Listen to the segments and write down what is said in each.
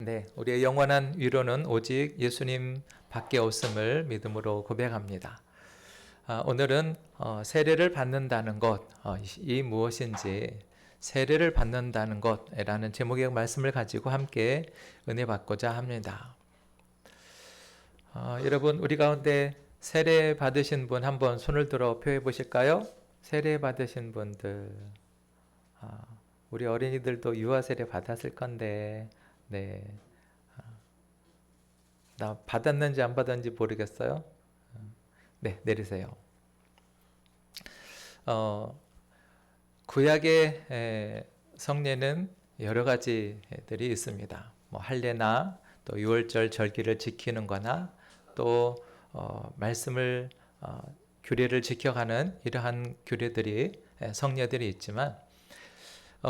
네, 우리의 영원한 위로는 오직 예수님 밖에 없음을 믿음으로 고백합니다. 오늘은 세례를 받는다는 것, 이 무엇인지, 세례를 받는다는 것이라는 제목의 말씀을 가지고 함께 은혜 받고자 합니다. 여러분, 우리 가운데 세례 받으신 분 한번 손을 들어 표해 보실까요? 세례 받으신 분들, 우리 어린이들도 유아 세례 받았을 건데, 네, 나 받았는지 안 받았는지 모르겠어요. 네, 내리세요. 구약의 성례는 여러 가지들이 있습니다. 뭐 할례나 또 유월절 절기를 지키는 거나 또 말씀을 규례를 지켜가는 이러한 규례들이 성례들이 있지만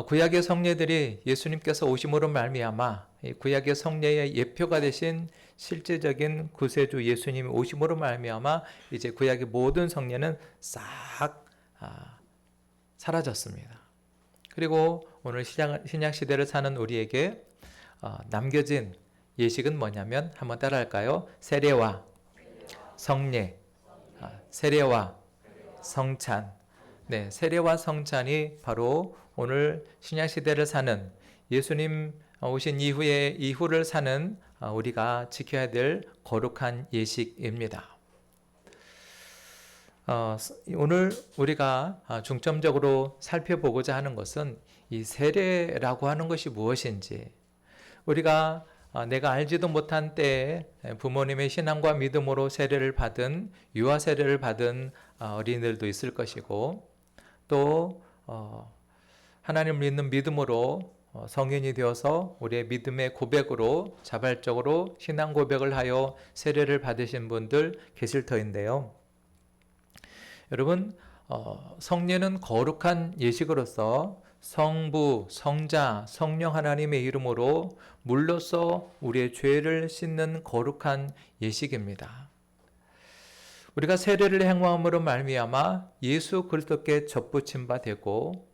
구약의 성례들이 예수님께서 오심으로 말미암아 구약의 성례의 예표가 되신 실제적인 구세주 예수님이 오심으로 말미암아 이제 구약의 모든 성례는 싹 사라졌습니다. 그리고 오늘 신약 시대를 사는 우리에게 남겨진 예식은 뭐냐면 한번 따라할까요? 세례와 성례, 세례와 성찬. 네, 세례와 성찬이 바로 오늘 신약 시대를 사는 예수님 오신 이후를 사는 우리가 지켜야 될 거룩한 예식입니다. 오늘 우리가 중점적으로 살펴보고자 하는 것은 이 세례라고 하는 것이 무엇인지, 우리가 내가 알지도 못한 때에 부모님의 신앙과 믿음으로 세례를 받은, 유아 세례를 받은 어린이들도 있을 것이고, 또 하나님을 믿는 믿음으로 성인이 되어서 우리의 믿음의 고백으로 자발적으로 신앙 고백을 하여 세례를 받으신 분들 계실 터인데요. 여러분, 성례는 거룩한 예식으로서 성부, 성자, 성령 하나님의 이름으로 물로써 우리의 죄를 씻는 거룩한 예식입니다. 우리가 세례를 행함으로 말미암아 예수 그리스도께 접붙임 바 되고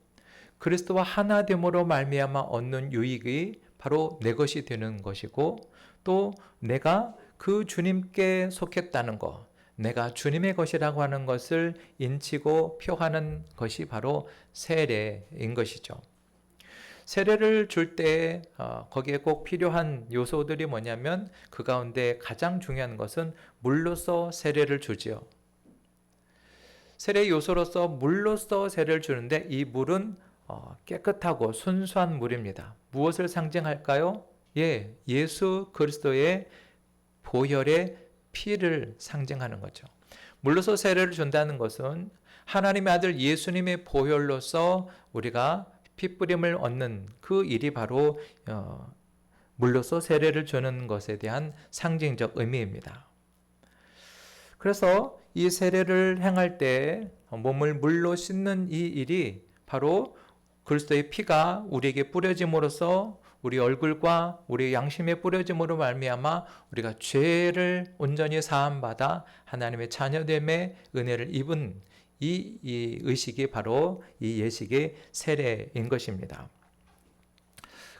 그리스도와 하나 됨으로 말미암아 얻는 유익이 바로 내 것이 되는 것이고, 또 내가 그 주님께 속했다는 것, 내가 주님의 것이라고 하는 것을 인치고 표하는 것이 바로 세례인 것이죠. 세례를 줄 때 거기에 꼭 필요한 요소들이 뭐냐면 그 가운데 가장 중요한 것은 물로써 세례를 주지요. 세례 요소로서 물로써 세례를 주는데 이 물은 깨끗하고 순수한 물입니다. 무엇을 상징할까요? 예수 그리스도의 보혈의 피를 상징하는 거죠. 물로써 세례를 준다는 것은 하나님의 아들 예수님의 보혈로서 우리가 피뿌림을 얻는 그 일이 바로 물로써 세례를 주는 것에 대한 상징적 의미입니다. 그래서 이 세례를 행할 때 몸을 물로 씻는 이 일이 바로 그리스도의 피가 우리에게 뿌려짐으로써 우리 얼굴과 우리 양심에 뿌려짐으로 말미암아 우리가 죄를 온전히 사함받아 하나님의 자녀됨의 은혜를 입은 이 의식이 바로 이 예식의 세례인 것입니다.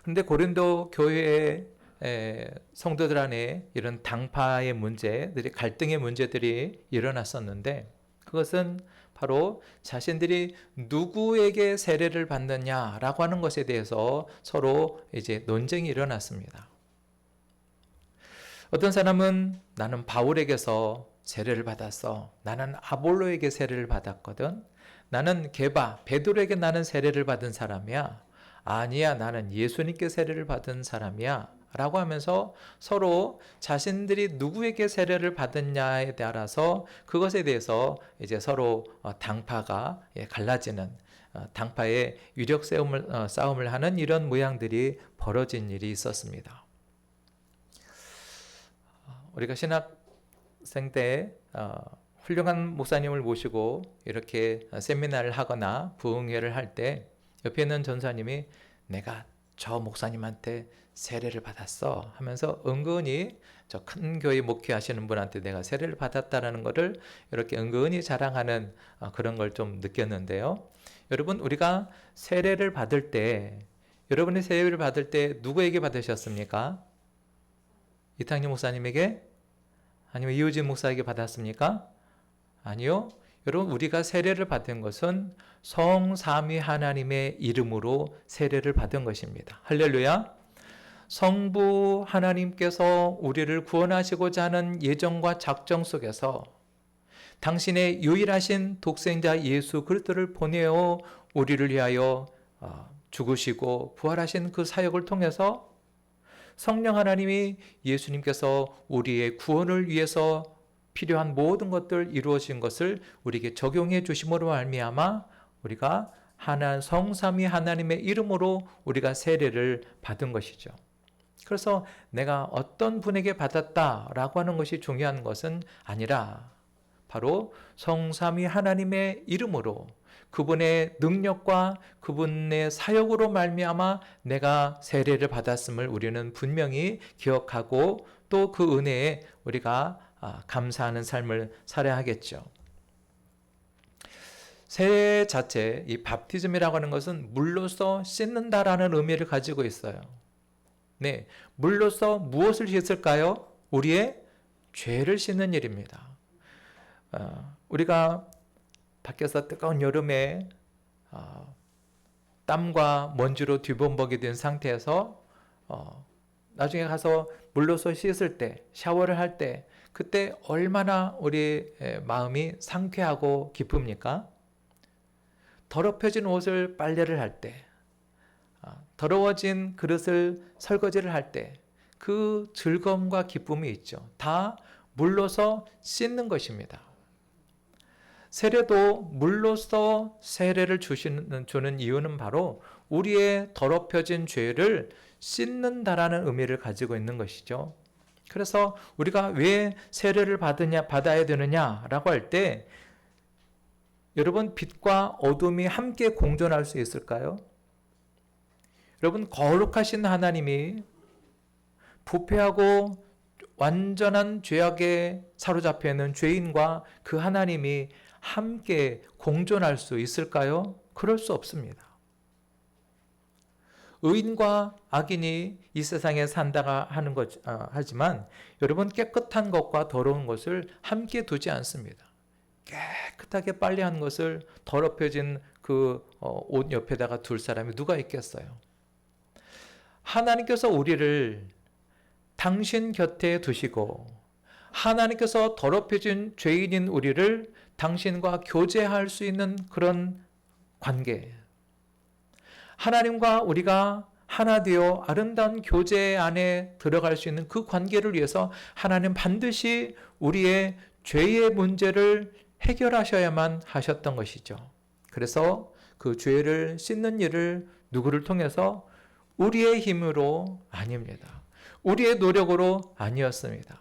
그런데 고린도 교회의 성도들 안에 이런 당파의 문제들이, 갈등의 문제들이 일어났었는데 그것은 바로 자신들이 누구에게 세례를 받느냐라고 하는 것에 대해서 서로 이제 논쟁이 일어났습니다. 어떤 사람은 나는 바울에게서 세례를 받았어. 나는 아볼로에게 세례를 받았거든. 나는 베드로에게 나는 세례를 받은 사람이야. 아니야, 나는 예수님께 세례를 받은 사람이야. 라고 하면서 서로 자신들이 누구에게 세례를 받았냐에 따라서 그것에 대해서 이제 서로 당파가 갈라지는, 당파의 위력 싸움을 하는 이런 모양들이 벌어진 일이 있었습니다. 우리가 신학생 때 훌륭한 목사님을 모시고 이렇게 세미나를 하거나 부흥회를 할 때 옆에 있는 전사님이 내가 저 목사님한테 세례를 받았어 하면서 은근히 저 큰 교회 목회하시는 분한테 내가 세례를 받았다라는 것을 이렇게 은근히 자랑하는 그런 걸 좀 느꼈는데요. 여러분, 우리가 세례를 받을 때, 여러분이 세례를 받을 때 누구에게 받으셨습니까? 이탕림 목사님에게? 아니면 이우진 목사에게 받았습니까? 아니요. 여러분, 우리가 세례를 받은 것은 성삼위 하나님의 이름으로 세례를 받은 것입니다. 할렐루야. 성부 하나님께서 우리를 구원하시고자 하는 예정과 작정 속에서 당신의 유일하신 독생자 예수 그리스도를 보내어 우리를 위하여 죽으시고 부활하신 그 사역을 통해서 성령 하나님이 예수님께서 우리의 구원을 위해서 필요한 모든 것들 이루어진 것을 우리에게 적용해 주심으로 말미암아 우리가 성삼위 하나님의 이름으로 우리가 세례를 받은 것이죠. 그래서 내가 어떤 분에게 받았다라고 하는 것이 중요한 것은 아니라 바로 성삼위 하나님의 이름으로 그분의 능력과 그분의 사역으로 말미암아 내가 세례를 받았음을 우리는 분명히 기억하고 또 그 은혜에 우리가 감사하는 삶을 살아야 하겠죠. 세례 자체, 이 밥티즘이라고 하는 것은 물로써 씻는다라는 의미를 가지고 있어요. 네, 물로써 무엇을 씻을까요? 우리의 죄를 씻는 일입니다. 우리가 밖에서 뜨거운 여름에 땀과 먼지로 뒤범벅이 된 상태에서 나중에 가서 물로서 씻을 때, 샤워를 할 때 그때 얼마나 우리 마음이 상쾌하고 기쁩니까? 더럽혀진 옷을 빨래를 할 때, 더러워진 그릇을 설거지를 할 때 그 즐거움과 기쁨이 있죠. 다 물로서 씻는 것입니다. 세례도 물로써 세례를 주는 이유는 바로 우리의 더럽혀진 죄를 씻는다라는 의미를 가지고 있는 것이죠. 그래서 우리가 왜 세례를 받아야 되느냐라고 할 때 여러분, 빛과 어둠이 함께 공존할 수 있을까요? 여러분, 거룩하신 하나님이 부패하고 완전한 죄악에 사로잡혀 있는 죄인과 그 하나님이 함께 공존할 수 있을까요? 그럴 수 없습니다. 의인과 악인이 이 세상에 산다가 하지만 여러분, 깨끗한 것과 더러운 것을 함께 두지 않습니다. 깨끗하게 빨래한 것을 더럽혀진 그 옷 옆에다가 둘 사람이 누가 있겠어요? 하나님께서 우리를 당신 곁에 두시고 하나님께서 더럽혀진 죄인인 우리를 당신과 교제할 수 있는 그런 관계, 하나님과 우리가 하나 되어 아름다운 교제 안에 들어갈 수 있는 그 관계를 위해서 하나님 반드시 우리의 죄의 문제를 해결하셔야만 하셨던 것이죠. 그래서 그 죄를 씻는 일을 누구를 통해서? 우리의 힘으로 아닙니다. 우리의 노력으로 아니었습니다.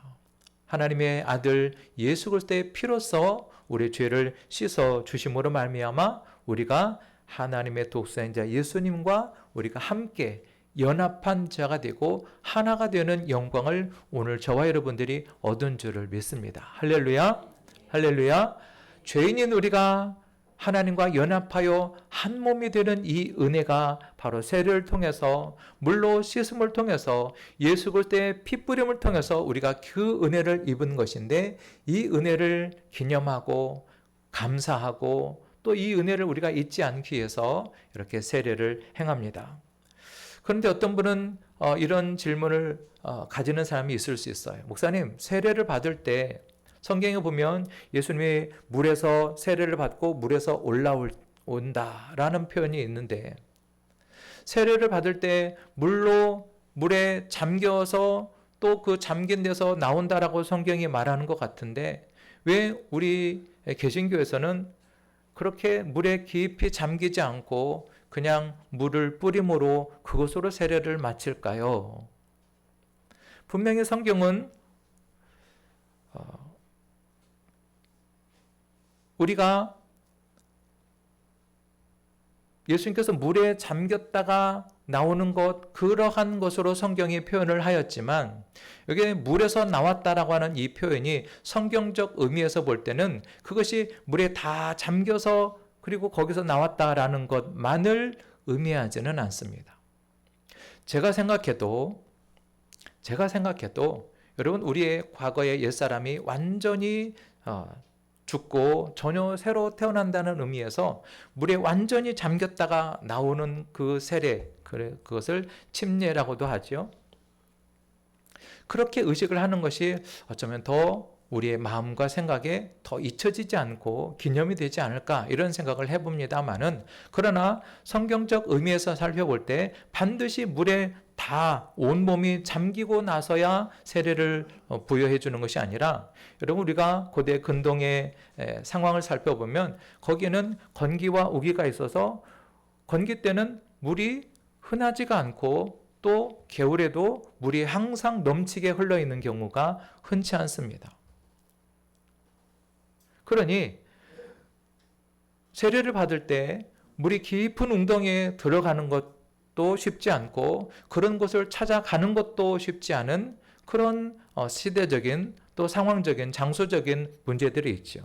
하나님의 아들 예수 그리스도의 피로써 우리의 죄를 씻어 주심으로 말미암아 우리가 하나님의 독생자 예수님과 우리가 함께 연합한 자가 되고 하나가 되는 영광을 오늘 저와 여러분들이 얻은 줄을 믿습니다. 할렐루야, 할렐루야. 죄인인 우리가 하나님과 연합하여 한 몸이 되는 이 은혜가 바로 세례를 통해서, 물로 씻음을 통해서, 예수 그리스도의 피 뿌림을 통해서 우리가 그 은혜를 입은 것인데, 이 은혜를 기념하고 감사하고 또 이 은혜를 우리가 잊지 않기 위해서 이렇게 세례를 행합니다. 그런데 어떤 분은 이런 질문을 가지는 사람이 있을 수 있어요. 목사님, 세례를 받을 때 성경에 보면 예수님이 물에서 세례를 받고 물에서 올라온다라는 표현이 있는데, 세례를 받을 때 물에 잠겨서 또 그 잠긴 데서 나온다라고 성경이 말하는 것 같은데, 왜 우리 개신교에서는 그렇게 물에 깊이 잠기지 않고 그냥 물을 뿌림으로 그것으로 세례를 마칠까요? 분명히 성경은 우리가 예수님께서 물에 잠겼다가 나오는 것, 그러한 것으로 성경이 표현을 하였지만, 여기 물에서 나왔다라고 하는 이 표현이 성경적 의미에서 볼 때는 그것이 물에 다 잠겨서 그리고 거기서 나왔다라는 것만을 의미하지는 않습니다. 제가 생각해도 여러분, 우리의 과거의 옛사람이 완전히 죽고 전혀 새로 태어난다는 의미에서 물에 완전히 잠겼다가 나오는 그 세례, 그것을 침례라고도 하죠. 그렇게 의식을 하는 것이 어쩌면 더 우리의 마음과 생각에 더 잊혀지지 않고 기념이 되지 않을까, 이런 생각을 해봅니다만은, 그러나 성경적 의미에서 살펴볼 때 반드시 물에 다 온몸이 잠기고 나서야 세례를 부여해 주는 것이 아니라, 여러분, 우리가 고대 근동의 상황을 살펴보면 거기에는 건기와 우기가 있어서 건기 때는 물이 흔하지가 않고 또 겨울에도 물이 항상 넘치게 흘러 있는 경우가 흔치 않습니다. 그러니 세례를 받을 때 물이 깊은 웅덩이에 들어가는 것도 쉽지 않고 그런 곳을 찾아가는 것도 쉽지 않은 그런 시대적인 또 상황적인 장소적인 문제들이 있죠.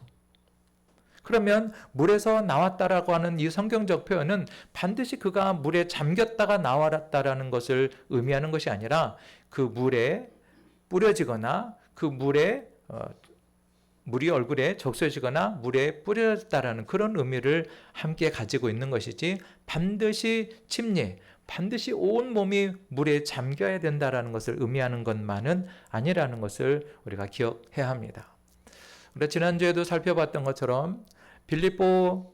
그러면 물에서 나왔다라고 하는 이 성경적 표현은 반드시 그가 물에 잠겼다가 나왔다라는 것을 의미하는 것이 아니라 그 물에 뿌려지거나 그 물이 얼굴에 적셔지거나 물에 뿌려졌다라는 그런 의미를 함께 가지고 있는 것이지, 반드시 침례, 반드시 온 몸이 물에 잠겨야 된다라는 것을 의미하는 것만은 아니라는 것을 우리가 기억해야 합니다. 우리가 지난주에도 살펴봤던 것처럼 빌립보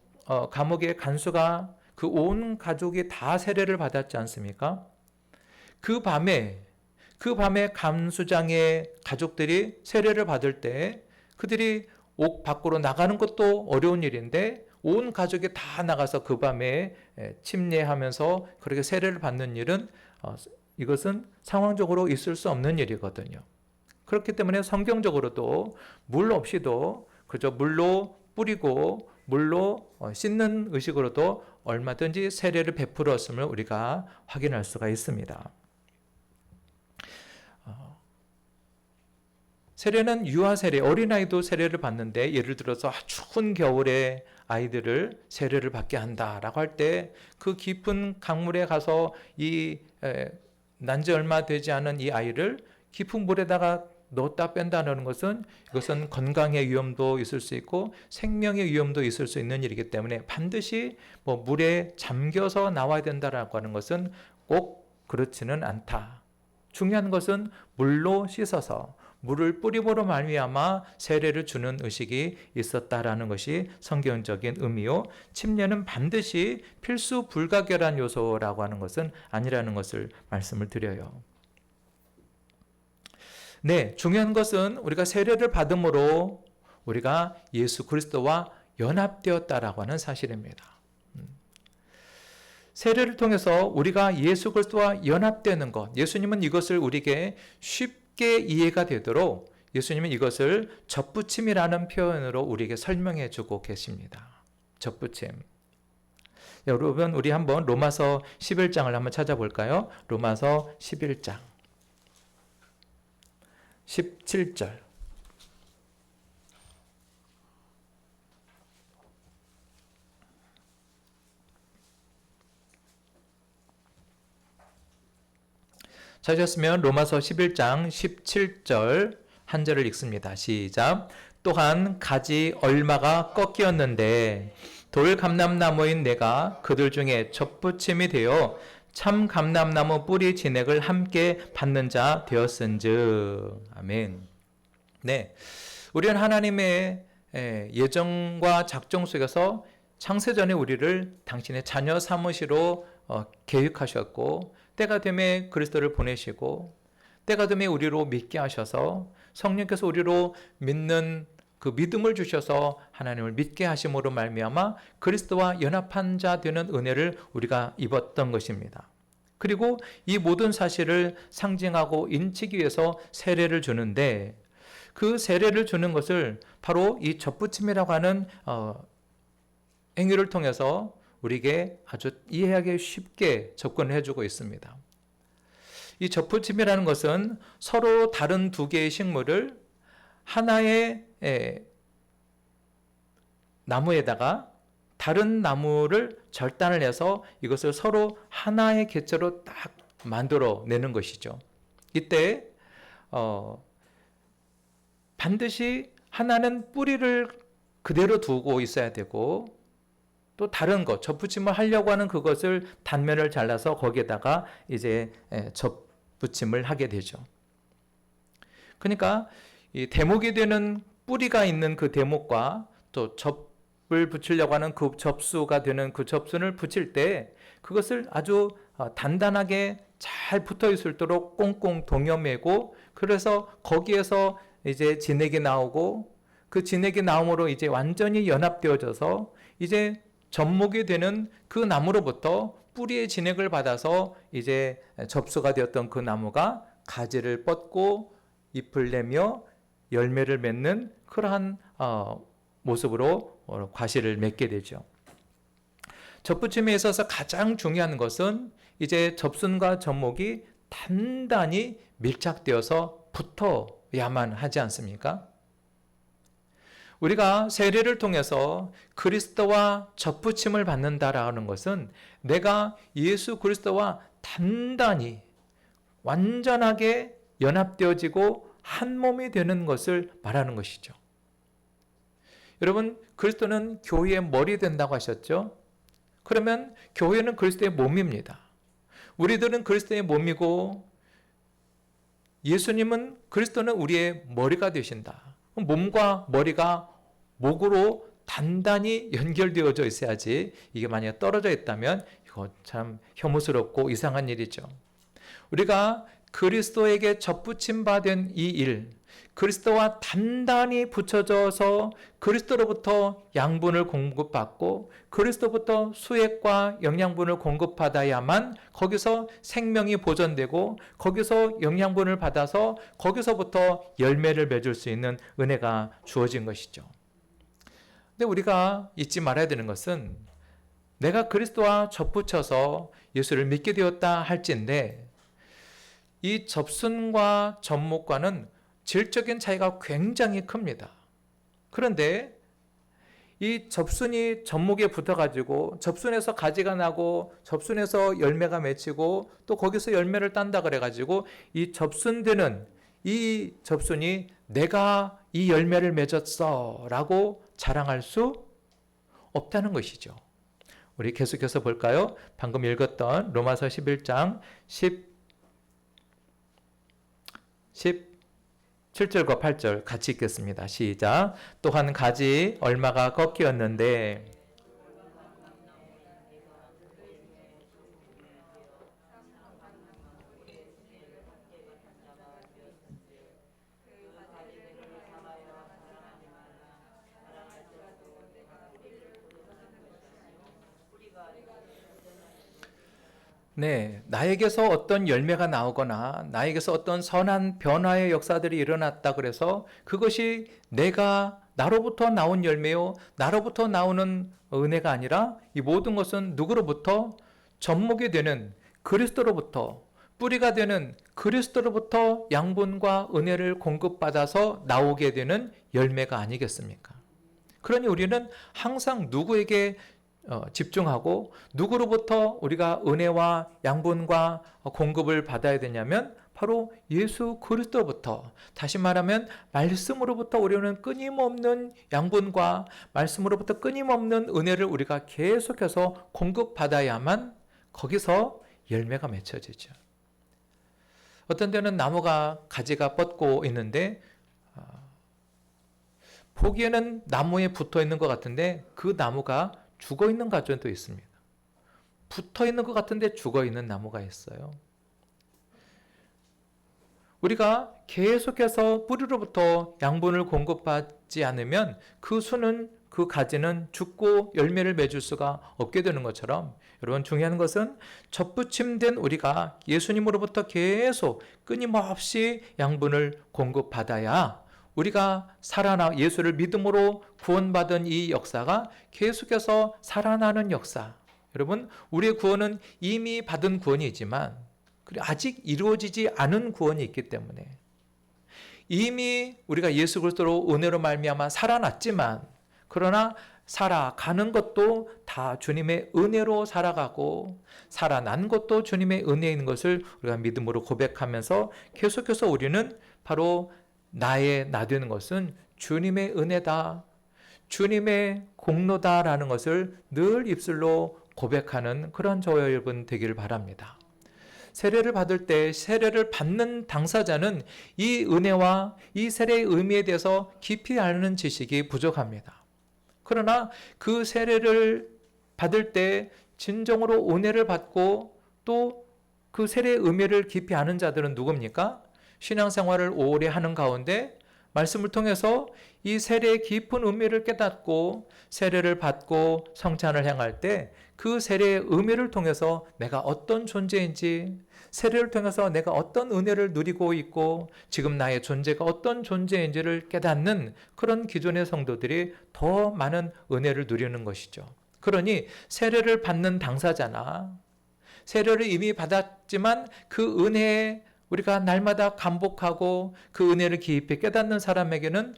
감옥의 간수가 그 온 가족이 다 세례를 받았지 않습니까? 그 밤에 간수장의 가족들이 세례를 받을 때 그들이 옥 밖으로 나가는 것도 어려운 일인데 온 가족이 다 나가서 그 밤에 침례하면서 그렇게 세례를 받는 일은 이것은 상황적으로 있을 수 없는 일이거든요. 그렇기 때문에 성경적으로도 물 없이도 그저 물로 뿌리고 물로 씻는 의식으로도 얼마든지 세례를 베풀었음을 우리가 확인할 수가 있습니다. 세례는 유아 세례, 어린아이도 세례를 받는데, 예를 들어서 추운 겨울에 아이들을 세례를 받게 한다라고 할 때 그 깊은 강물에 가서 난지 얼마 되지 않은 이 아이를 깊은 물에다가 넣었다 뺀다는 것은, 이것은 건강의 위험도 있을 수 있고 생명의 위험도 있을 수 있는 일이기 때문에 반드시 물에 잠겨서 나와야 된다라고 하는 것은 꼭 그렇지는 않다. 중요한 것은 물로 씻어서 물을 뿌림으로 말미암아 세례를 주는 의식이 있었다라는 것이 성경적인 의미요, 침례는 반드시 필수 불가결한 요소라고 하는 것은 아니라는 것을 말씀을 드려요. 네, 중요한 것은 우리가 세례를 받음으로 우리가 예수 그리스도와 연합되었다라고 하는 사실입니다. 세례를 통해서 우리가 예수 그리스도와 연합되는 것, 예수님은 이것을 우리에게 쉽게 이해가 되도록 예수님은 이것을 접붙임이라는 표현으로 우리에게 설명해 주고 계십니다. 접붙임. 여러분, 우리 한번 로마서 11장을 한번 찾아볼까요? 로마서 11장 17절. 찾으셨으면 로마서 11장 17절 한 절을 읽습니다. 시작. 또한 가지 얼마가 꺾이었는데 돌 감람나무인 내가 그들 중에 접붙임이 되어 참 감람나무 뿌리 진액을 함께 받는 자 되었은즉. 아멘. 네, 우리는 하나님의 예정과 작정 속에서 창세전에 우리를 당신의 자녀 삼으시로 계획하셨고, 때가 되매 그리스도를 보내시고, 때가 되매 우리로 믿게 하셔서 성령께서 우리로 믿는 그 믿음을 주셔서 하나님을 믿게 하심으로 말미암아 그리스도와 연합한 자 되는 은혜를 우리가 입었던 것입니다. 그리고 이 모든 사실을 상징하고 인치기 위해서 세례를 주는데, 그 세례를 주는 것을 바로 이 접붙임이라고 하는 행위를 통해서 우리에게 아주 이해하기 쉽게 접근을 해주고 있습니다. 이 접붙임이라는 것은 서로 다른 두 개의 식물을 하나의 나무에다가 다른 나무를 절단을 해서 이것을 서로 하나의 객체로 딱 만들어 내는 것이죠. 이때 반드시 하나는 뿌리를 그대로 두고 있어야 되고, 또 다른 것, 접붙임을 하려고 하는 그것을 단면을 잘라서 거기에다가 이제 접붙임을 하게 되죠. 그러니까 이 대목이 되는 뿌리가 있는 그 대목과 또 접을 붙이려고 하는 그 접수가 되는 그 접순을 붙일 때 그것을 아주 단단하게 잘 붙어 있도록 꽁꽁 동여매고, 그래서 거기에서 이제 진액이 나오고, 그 진액이 나옴으로 이제 완전히 연합되어져서 이제 접목이 되는 그 나무로부터 뿌리의 진액을 받아서 이제 접수가 되었던 그 나무가 가지를 뻗고 잎을 내며 열매를 맺는 그러한 모습으로 과실을 맺게 되죠. 접붙임에 있어서 가장 중요한 것은 이제 접순과 접목이 단단히 밀착되어서 붙어야만 하지 않습니까? 우리가 세례를 통해서 그리스도와 접붙임을 받는다라는 것은 내가 예수 그리스도와 단단히 완전하게 연합되어지고 한 몸이 되는 것을 말하는 것이죠. 여러분, 그리스도는 교회의 머리 된다고 하셨죠? 그러면 교회는 그리스도의 몸입니다. 우리들은 그리스도의 몸이고, 예수님은, 그리스도는 우리의 머리가 되신다. 몸과 머리가 목으로 단단히 연결되어져 있어야지, 이게 만약 떨어져 있다면 이거 참 혐오스럽고 이상한 일이죠. 우리가 그리스도에게 접붙임 받은 이 일, 그리스도와 단단히 붙여져서 그리스도로부터 양분을 공급받고 그리스도부터 수액과 영양분을 공급받아야만 거기서 생명이 보존되고 거기서 영양분을 받아서 거기서부터 열매를 맺을 수 있는 은혜가 주어진 것이죠. 근데 우리가 잊지 말아야 되는 것은 내가 그리스도와 접붙여서 예수를 믿게 되었다 할진데 이 접순과 접목과는 질적인 차이가 굉장히 큽니다. 그런데 이 접순이 접목에 붙어가지고 접순에서 가지가 나고 접순에서 열매가 맺히고 또 거기서 열매를 딴다 그래가지고 이 접순되는 이 접순이 내가 이 열매를 맺었어 라고 자랑할 수 없다는 것이죠. 우리 계속해서 볼까요? 방금 읽었던 로마서 11장 17절과 8절 같이 읽겠습니다. 시작. 또한 가지 얼마가 꺾이었는데 네, 나에게서 어떤 열매가 나오거나 나에게서 어떤 선한 변화의 역사들이 일어났다 그래서 그것이 내가 나로부터 나온 열매요, 나로부터 나오는 은혜가 아니라 이 모든 것은 누구로부터? 접목이 되는 그리스도로부터, 뿌리가 되는 그리스도로부터 양분과 은혜를 공급받아서 나오게 되는 열매가 아니겠습니까? 그러니 우리는 항상 누구에게 집중하고 누구로부터 우리가 은혜와 양분과 공급을 받아야 되냐면 바로 예수 그리스도부터, 다시 말하면 말씀으로부터 우리는 끊임없는 양분과 말씀으로부터 끊임없는 은혜를 우리가 계속해서 공급받아야만 거기서 열매가 맺혀지죠. 어떤 때는 나무가 가지가 뻗고 있는데 보기에는 나무에 붙어 있는 것 같은데 그 나무가 죽어 있는 가정도 있습니다. 붙어 있는 것 같은데 죽어 있는 나무가 있어요. 우리가 계속해서 뿌리로부터 양분을 공급받지 않으면 그 수는, 그 가지는 죽고 열매를 맺을 수가 없게 되는 것처럼, 여러분 중요한 것은 접붙임된 우리가 예수님으로부터 계속 끊임없이 양분을 공급받아야 우리가 예수를 믿음으로 구원받은 이 역사가 계속해서 살아나는 역사. 여러분, 우리의 구원은 이미 받은 구원이지만 아직 이루어지지 않은 구원이 있기 때문에 이미 우리가 예수 그리스도로 은혜로 말미암아 살아났지만, 그러나 살아가는 것도 다 주님의 은혜로 살아가고 살아난 것도 주님의 은혜인 것을 우리가 믿음으로 고백하면서 계속해서 우리는 바로 나의 나 되는 것은 주님의 은혜다, 주님의 공로다라는 것을 늘 입술로 고백하는 그런 저와 여러분 되기를 바랍니다. 세례를 받을 때 세례를 받는 당사자는 이 은혜와 이 세례의 의미에 대해서 깊이 아는 지식이 부족합니다. 그러나 그 세례를 받을 때 진정으로 은혜를 받고 또 그 세례의 의미를 깊이 아는 자들은 누굽니까? 신앙생활을 오래 하는 가운데 말씀을 통해서 이 세례의 깊은 의미를 깨닫고 세례를 받고 성찬을 행할 때 그 세례의 의미를 통해서 내가 어떤 존재인지, 세례를 통해서 내가 어떤 은혜를 누리고 있고 지금 나의 존재가 어떤 존재인지를 깨닫는 그런 기존의 성도들이 더 많은 은혜를 누리는 것이죠. 그러니 세례를 받는 당사자나 세례를 이미 받았지만 그 은혜에 우리가 날마다 감복하고 그 은혜를 깊이 깨닫는 사람에게는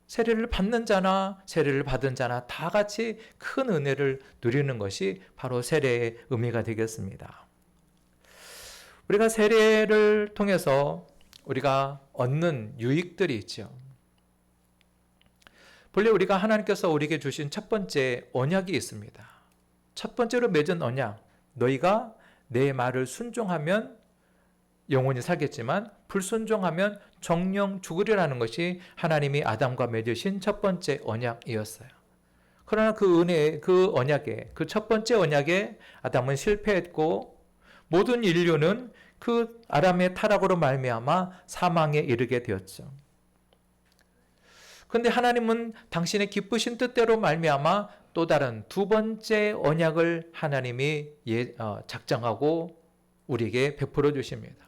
세례를 받는 자나 세례를 받은 자나 다 같이 큰 은혜를 누리는 것이 바로 세례의 의미가 되겠습니다. 우리가 세례를 통해서 우리가 얻는 유익들이 있죠. 본래 우리가 하나님께서 우리에게 주신 첫 번째 언약이 있습니다. 첫 번째로 맺은 언약, 너희가 내 말을 순종하면 영원히 살겠지만 불순종하면 정령 죽으리라는 것이 하나님이 아담과 맺으신 첫 번째 언약이었어요. 그러나 그 은혜, 그 언약에, 그 첫 번째 언약에 아담은 실패했고 모든 인류는 그 아담의 타락으로 말미암아 사망에 이르게 되었죠. 그런데 하나님은 당신의 기쁘신 뜻대로 말미암아 또 다른 두 번째 언약을 하나님이 작정하고 우리에게 베풀어 주십니다.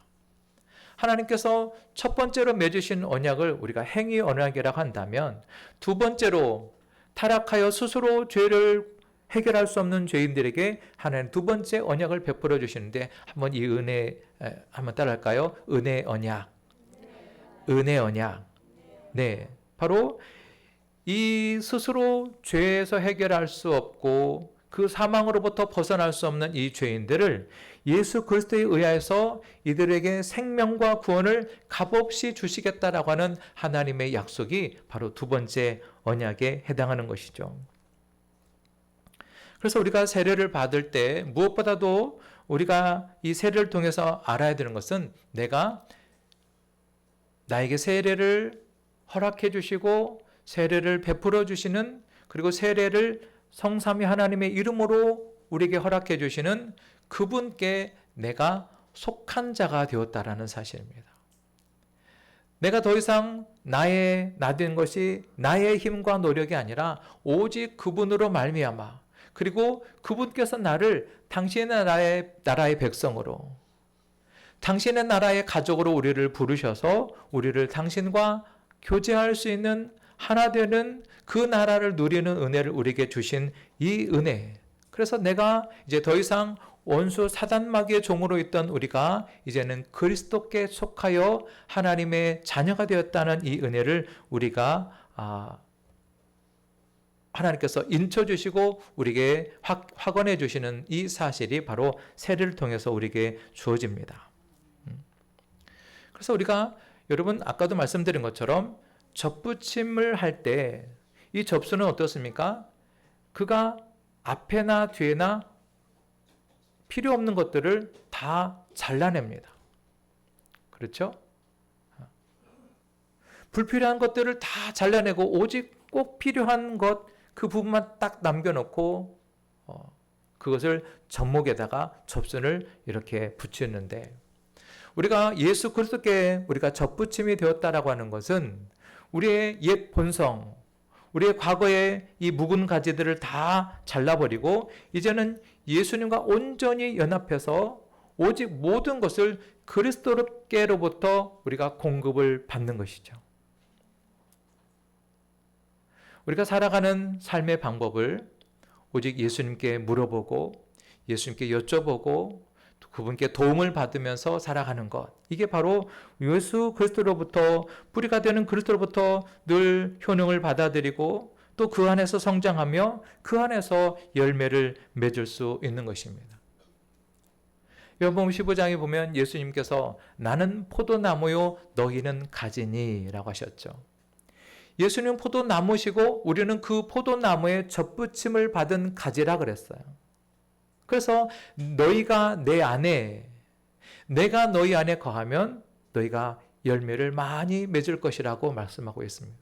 하나님께서 첫 번째로 맺으신 언약을 우리가 행위 언약이라고 한다면 두 번째로 타락하여 스스로 죄를 해결할 수 없는 죄인들에게 하나님 두 번째 언약을 베풀어 주시는데 한번 이 은혜 한번 따라할까요? 은혜 언약. 은혜 언약. 네. 바로 이 스스로 죄에서 해결할 수 없고 그 사망으로부터 벗어날 수 없는 이 죄인들을 예수 그리스도에 의하여서 이들에게 생명과 구원을 값없이 주시겠다라고 하는 하나님의 약속이 바로 두 번째 언약에 해당하는 것이죠. 그래서 우리가 세례를 받을 때 무엇보다도 우리가 이 세례를 통해서 알아야 되는 것은 내가 나에게 세례를 허락해 주시고 세례를 베풀어 주시는 그리고 세례를 성삼위 하나님의 이름으로 우리에게 허락해 주시는 그분께 내가 속한 자가 되었다라는 사실입니다. 내가 더 이상 나의 나된 것이 나의 힘과 노력이 아니라 오직 그분으로 말미암아 그리고 그분께서 나를 당신의 나라의 백성으로 당신의 나라의 가족으로 우리를 부르셔서 우리를 당신과 교제할 수 있는 하나 되는 그 나라를 누리는 은혜를 우리에게 주신 이 은혜. 그래서 내가 이제 더 이상 원수 사단마귀의 종으로 있던 우리가 이제는 그리스도께 속하여 하나님의 자녀가 되었다는 이 은혜를 우리가 하나님께서 인쳐주시고 우리에게 확언해 주시는 이 사실이 바로 세례를 통해서 우리에게 주어집니다. 그래서 우리가 여러분 아까도 말씀드린 것처럼 접붙임을 할 때 이 접수는 어떻습니까? 그가 앞에나 뒤에나 필요 없는 것들을 다 잘라냅니다. 그렇죠? 불필요한 것들을 다 잘라내고 오직 꼭 필요한 것 그 부분만 딱 남겨놓고 그것을 접목에다가 접순을 이렇게 붙이는데 우리가 예수 그리스도께 우리가 접붙임이 되었다라고 하는 것은 우리의 옛 본성, 우리의 과거의 이 묵은 가지들을 다 잘라버리고 이제는 예수님과 온전히 연합해서 오직 모든 것을 그리스도께로부터 우리가 공급을 받는 것이죠. 우리가 살아가는 삶의 방법을 오직 예수님께 물어보고 예수님께 여쭤보고 그분께 도움을 받으면서 살아가는 것. 이게 바로 예수 그리스도로부터 뿌리가 되는 그리스도로부터 늘 효능을 받아들이고 또 그 안에서 성장하며 그 안에서 열매를 맺을 수 있는 것입니다. 요한복음 15장에 보면 예수님께서 나는 포도나무요 너희는 가지니 라고 하셨죠. 예수님은 포도나무시고 우리는 그 포도나무에 접붙임을 받은 가지라 그랬어요. 그래서 너희가 내 안에, 내가 너희 안에 거하면 너희가 열매를 많이 맺을 것이라고 말씀하고 있습니다.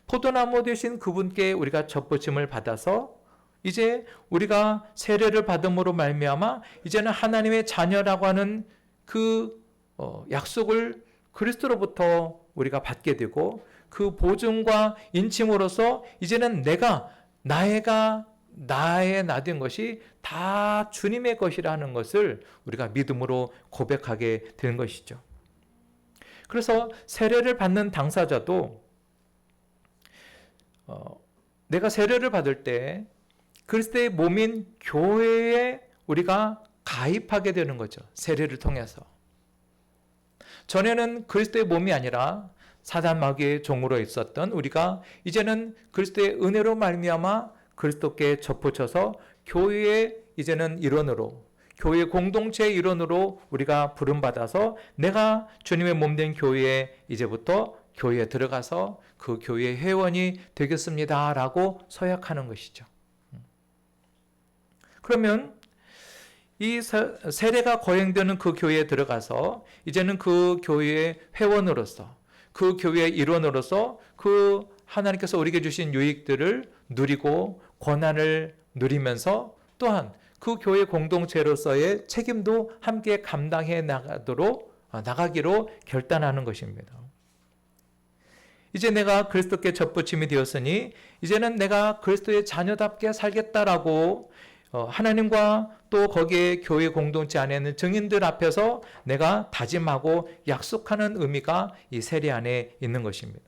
포도나무 되신 그분께 우리가 접붙임을 받아서 이제 우리가 세례를 받음으로 말미암아 이제는 하나님의 자녀라고 하는 그 약속을 그리스도로부터 우리가 받게 되고 그 보증과 인침으로써 이제는 내가 나의 나된 것이 다 주님의 것이라는 것을 우리가 믿음으로 고백하게 되는 것이죠. 그래서 세례를 받는 당사자도 내가 세례를 받을 때 그리스도의 몸인 교회에 우리가 가입하게 되는 거죠. 세례를 통해서. 전에는 그리스도의 몸이 아니라 사단 마귀의 종으로 있었던 우리가 이제는 그리스도의 은혜로 말미암아 그리스도께 접붙여서 교회의 이제는 일원으로, 교회 공동체의 일원으로 우리가 부름받아서 내가 주님의 몸된 교회에 이제부터 교회에 들어가서 그 교회의 회원이 되겠습니다 라고 서약하는 것이죠. 그러면 이 세례가 거행되는 그 교회에 들어가서 이제는 그 교회의 회원으로서, 그 교회의 일원으로서 그 하나님께서 우리에게 주신 유익들을 누리고 권한을 누리면서 또한 그 교회 공동체로서의 책임도 함께 감당해 나가기로 결단하는 것입니다. 이제 내가 그리스도께 접붙임이 되었으니 이제는 내가 그리스도의 자녀답게 살겠다라고 하나님과 또 거기에 교회 공동체 안에 있는 증인들 앞에서 내가 다짐하고 약속하는 의미가 이 세례 안에 있는 것입니다.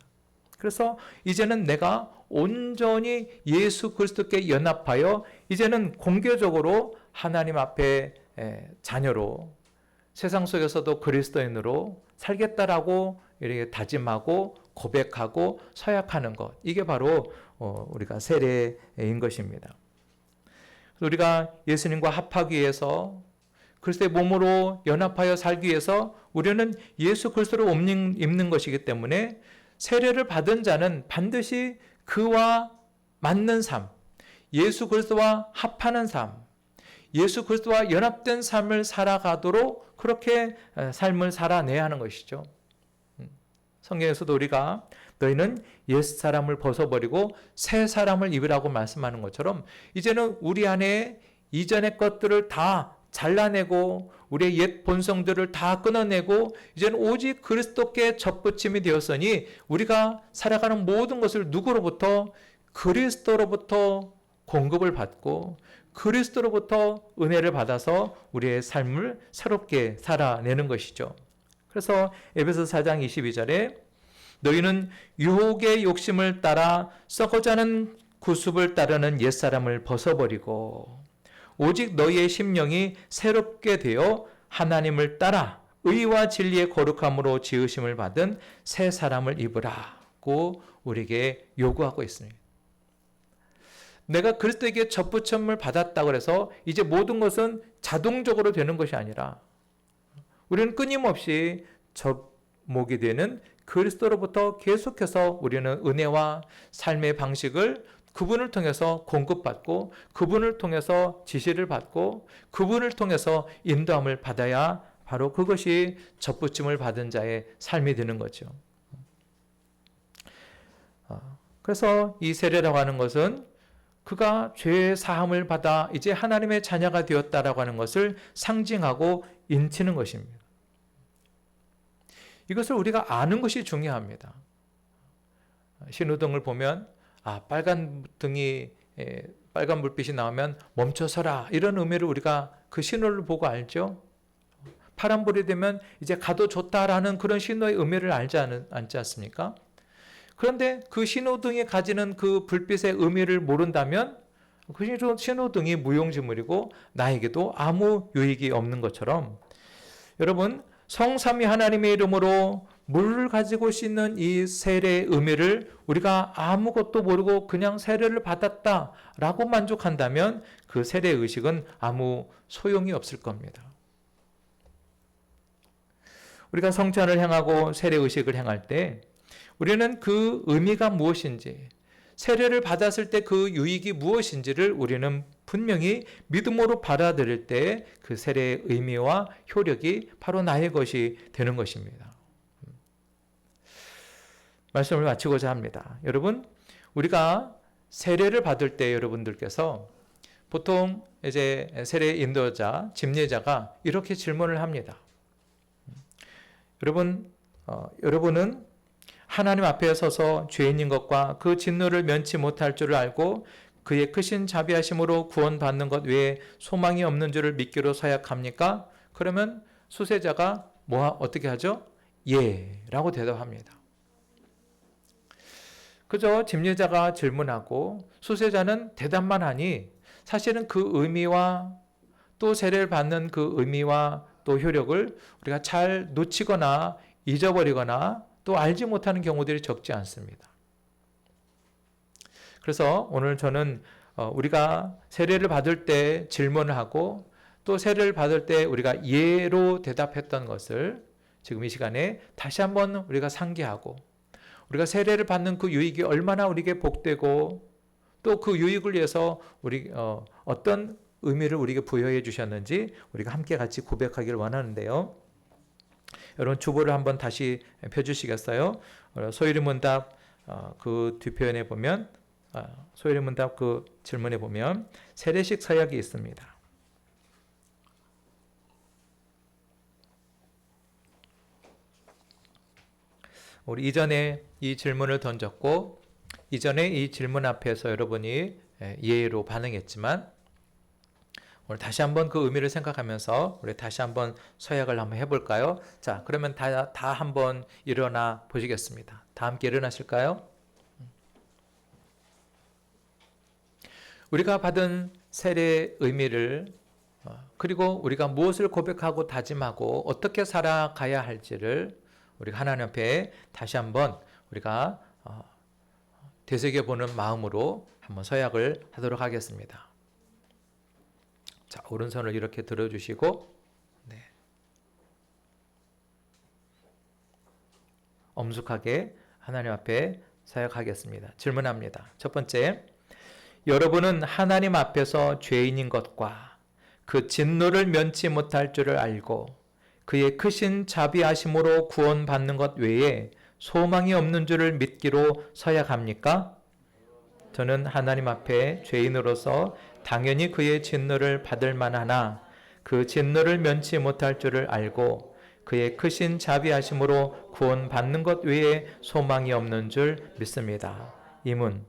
그래서 이제는 내가 온전히 예수 그리스도께 연합하여 이제는 공개적으로 하나님 앞에 자녀로 세상 속에서도 그리스도인으로 살겠다라고 이렇게 다짐하고 고백하고 서약하는 것, 이게 바로 우리가 세례인 것입니다. 우리가 예수님과 합하기 위해서 그리스도의 몸으로 연합하여 살기 위해서 우리는 예수 그리스도를 입는 것이기 때문에 세례를 받은 자는 반드시 그와 맞는 삶, 예수 그리스도와 합하는 삶, 예수 그리스도와 연합된 삶을 살아가도록 그렇게 삶을 살아내야 하는 것이죠. 성경에서도 우리가 너희는 옛사람을 벗어버리고 새 사람을 입으라고 말씀하는 것처럼 이제는 우리 안에 이전의 것들을 다 잘라내고 우리의 옛 본성들을 다 끊어내고 이제는 오직 그리스도께 접붙임이 되었으니 우리가 살아가는 모든 것을 누구로부터? 그리스도로부터 공급을 받고 그리스도로부터 은혜를 받아서 우리의 삶을 새롭게 살아내는 것이죠. 그래서 에베소 4장 22절에 너희는 유혹의 욕심을 따라 썩어가는 구습을 따르는 옛사람을 벗어버리고 오직 너희의 심령이 새롭게 되어 하나님을 따라 의와 진리의 거룩함으로 지으심을 받은 새 사람을 입으라고 우리에게 요구하고 있습니다. 내가 그리스도에게 접붙임을 받았다고 해서 이제 모든 것은 자동적으로 되는 것이 아니라 우리는 끊임없이 접목이 되는 그리스도로부터 계속해서 우리는 은혜와 삶의 방식을 그분을 통해서 공급받고 그분을 통해서 지시를 받고 그분을 통해서 인도함을 받아야 바로 그것이 접붙임을 받은 자의 삶이 되는 거죠. 그래서 이 세례라고 하는 것은 그가 죄의 사함을 받아 이제 하나님의 자녀가 되었다라고 하는 것을 상징하고 인치는 것입니다. 이것을 우리가 아는 것이 중요합니다. 신호등을 보면 빨간 불빛이 나오면 멈춰서라 이런 의미를 우리가 그 신호를 보고 알죠. 파란불이 되면 이제 가도 좋다라는 그런 신호의 의미를 알지 않습니까? 그런데 그 신호등이 가지는 그 불빛의 의미를 모른다면 그 신호등이 무용지물이고 나에게도 아무 유익이 없는 것처럼 여러분 성삼위 하나님의 이름으로 물을 가지고 씻는 이 세례의 의미를 우리가 아무것도 모르고 그냥 세례를 받았다라고 만족한다면 그 세례 의식은 아무 소용이 없을 겁니다. 우리가 성찬을 행하고 세례 의식을 행할 때 우리는 그 의미가 무엇인지, 세례를 받았을 때 그 유익이 무엇인지를 우리는 분명히 믿음으로 받아들일 때 그 세례의 의미와 효력이 바로 나의 것이 되는 것입니다. 말씀을 마치고자 합니다. 여러분, 우리가 세례를 받을 때 여러분들께서 보통 이제 세례 인도자, 집례자가 이렇게 질문을 합니다. 여러분은 하나님 앞에 서서 죄인인 것과 그 진노를 면치 못할 줄을 알고 그의 크신 자비하심으로 구원받는 것 외에 소망이 없는 줄을 믿기로 서약합니까? 그러면 수세자가 어떻게 하죠? 예 라고 대답합니다. 그저 집례자가 질문하고 수세자는 대답만 하니 사실은 그 의미와 또 세례를 받는 그 의미와 또 효력을 우리가 잘 놓치거나 잊어버리거나 또 알지 못하는 경우들이 적지 않습니다. 그래서 오늘 저는 우리가 세례를 받을 때 질문을 하고 또 세례를 받을 때 우리가 예로 대답했던 것을 지금 이 시간에 다시 한번 우리가 상기하고 우리가 세례를 받는 그 유익이 얼마나 우리에게 복되고 또 그 유익을 위해서 우리 어떤 의미를 우리에게 부여해 주셨는지 우리가 함께 같이 고백하기를 원하는데요. 여러분 주보를 한번 다시 펴주시겠어요? 소요리 문답 그 뒷표현에 보면 소요리 문답 그 질문에 보면 세례식 서약이 있습니다. 우리 이전에 이 질문을 던졌고 이전에 이 질문 앞에서 여러분이 예로 반응했지만 오늘 다시 한번 그 의미를 생각하면서 우리 다시 한번 서약을 한번 해볼까요? 자, 그러면 다 한번 일어나 보시겠습니다. 다 함께 일어나실까요? 우리가 받은 세례의 의미를 그리고 우리가 무엇을 고백하고 다짐하고 어떻게 살아가야 할지를 우리가 하나님 앞에 다시 한번 우리가 되새겨보는 마음으로 한번 서약을 하도록 하겠습니다. 자, 오른손을 이렇게 들어주시고 엄숙하게 하나님 앞에 서약하겠습니다. 질문합니다. 첫 번째, 여러분은 하나님 앞에서 죄인인 것과 그 진노를 면치 못할 줄을 알고 그의 크신 자비하심으로 구원받는 것 외에 소망이 없는 줄을 믿기로 서약합니까? 저는 하나님 앞에 죄인으로서 당연히 그의 진노를 받을 만하나 그 진노를 면치 못할 줄을 알고 그의 크신 자비하심으로 구원받는 것 외에 소망이 없는 줄 믿습니다. 이문,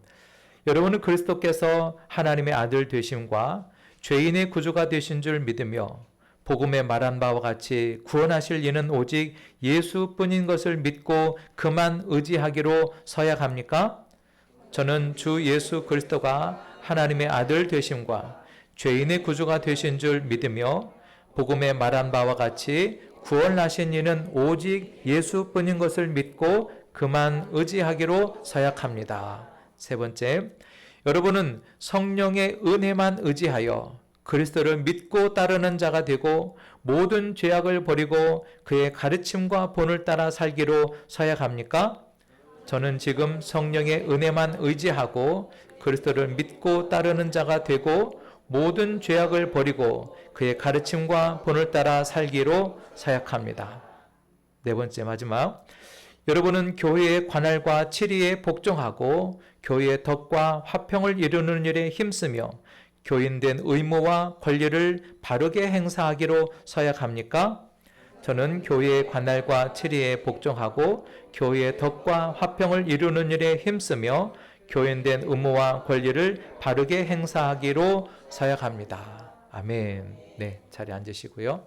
여러분은 그리스도께서 하나님의 아들 되심과 죄인의 구주가 되신 줄 믿으며 복음에 말한 바와 같이 구원하실 이는 오직 예수뿐인 것을 믿고 그만 의지하기로 서약합니까? 저는 주 예수 그리스도가 하나님의 아들 되심과 죄인의 구주가 되신 줄 믿으며 복음에 말한 바와 같이 구원하신 이는 오직 예수뿐인 것을 믿고 그만 의지하기로 서약합니다. 세 번째, 여러분은 성령의 은혜만 의지하여 그리스도를 믿고 따르는 자가 되고 모든 죄악을 버리고 그의 가르침과 본을 따라 살기로 서약합니까? 저는 지금 성령의 은혜만 의지하고 그리스도를 믿고 따르는 자가 되고 모든 죄악을 버리고 그의 가르침과 본을 따라 살기로 서약합니다. 네 번째 마지막, 여러분은 교회의 관할과 치리에 복종하고 교회의 덕과 화평을 이루는 일에 힘쓰며 교인된 의무와 권리를 바르게 행사하기로 서약합니까? 저는 교회의 관할과 치리에 복종하고 교회의 덕과 화평을 이루는 일에 힘쓰며 교인된 의무와 권리를 바르게 행사하기로 서약합니다. 아멘. 네, 자리에 앉으시고요.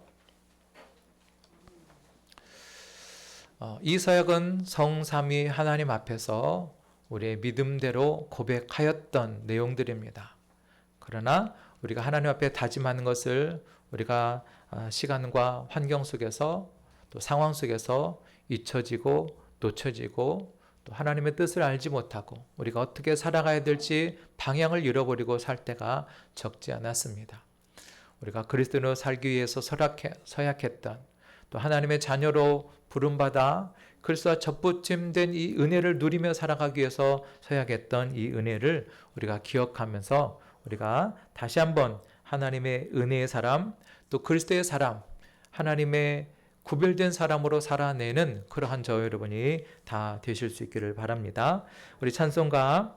이 서약은 성삼위 하나님 앞에서 우리의 믿음대로 고백하였던 내용들입니다. 그러나 우리가 하나님 앞에 다짐하는 것을 우리가 시간과 환경 속에서 또 상황 속에서 잊혀지고 놓쳐지고 또 하나님의 뜻을 알지 못하고 우리가 어떻게 살아가야 될지 방향을 잃어버리고 살 때가 적지 않았습니다. 우리가 그리스도인으로 살기 위해서 서약했던 또 하나님의 자녀로 부름받아 그리스도와 접붙임된 이 은혜를 누리며 살아가기 위해서 서약했던 이 은혜를 우리가 기억하면서 우리가 다시 한번 하나님의 은혜의 사람 또 그리스도의 사람 하나님의 구별된 사람으로 살아내는 그러한 저 여러분이 다 되실 수 있기를 바랍니다. 우리 찬송가